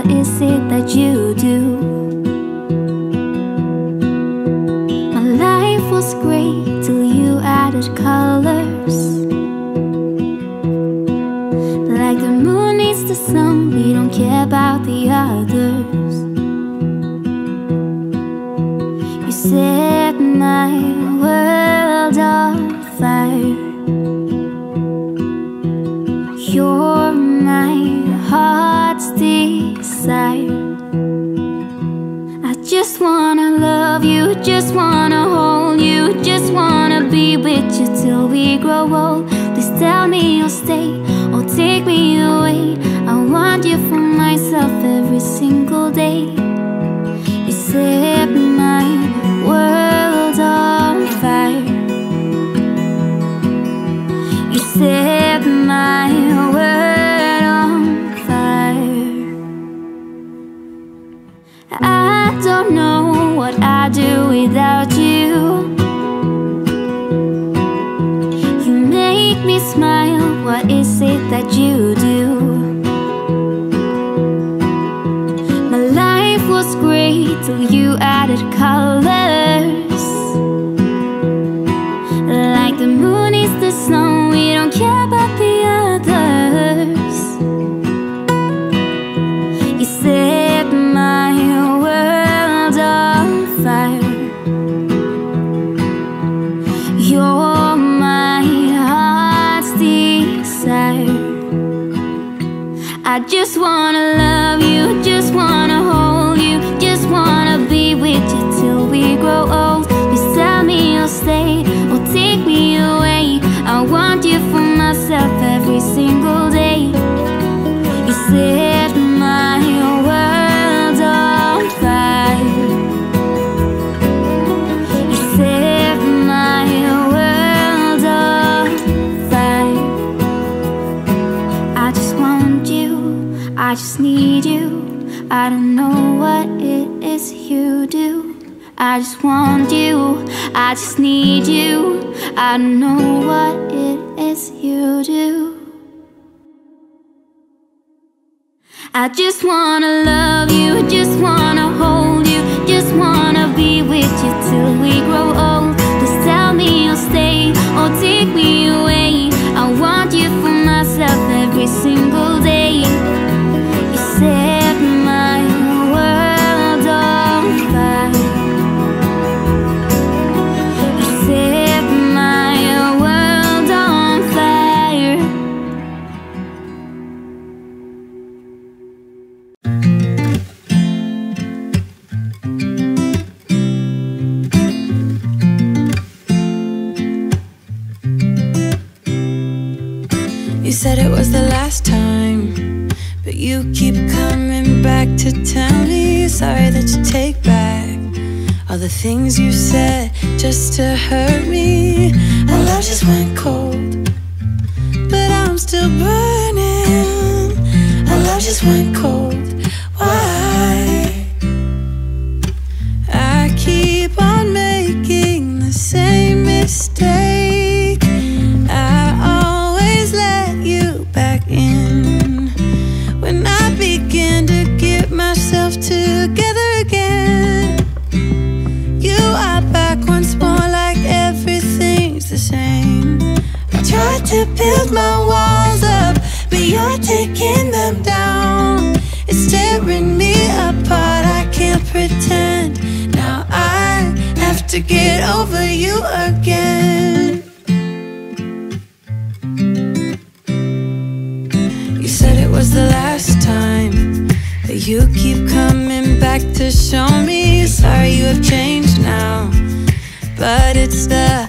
what is it that you do? My life was great till you added colors. Like the moon needs the sun, we don't care about the others. You set my world on fire. You're my heart's desire. I just wanna love you, just wanna hold you, just wanna be with you till we grow old. Please tell me you'll stay or take me away. I want you for myself every single day. You set my world on fire. You set my world on fire. I don't know what I'd do without you. You make me smile, what is it that you do? My life was great till you added colors. Like the moon is the sun, we don't care about the others. You set my world on fire. You're my heart's desire. I just wanna love you, just wanna hold you, just wanna be with you till we grow old. Please tell me you'll stay or take me away. I want you for myself every single day. You set my world on fire. You set my world on fire. I just want you, I just need you. I don't know what it is you do. I just want you, I just need you. I don't know what it is you do. I just wanna love you, just wanna hold you, just wanna be with you till we grow old. Please tell me you'll stay or take me away. I want you for myself every single day. You set my world on fire. You set my world on fire. You said it was the last time, but you keep coming back to tell me sorry that you take back all the things you said just to hurt me. Our love just went cold, but I'm still burning. Our love just went cold. Why? I keep on making the same mistake. I always let you back in when I begin to get myself together again. You are back once more, like everything's the same. I tried to build my walls up, but you're taking them down. It's tearing me apart, I can't pretend. Now I have to get over you again. You said it was the last time, but you keep coming back to show me sorry you have changed now. But it's the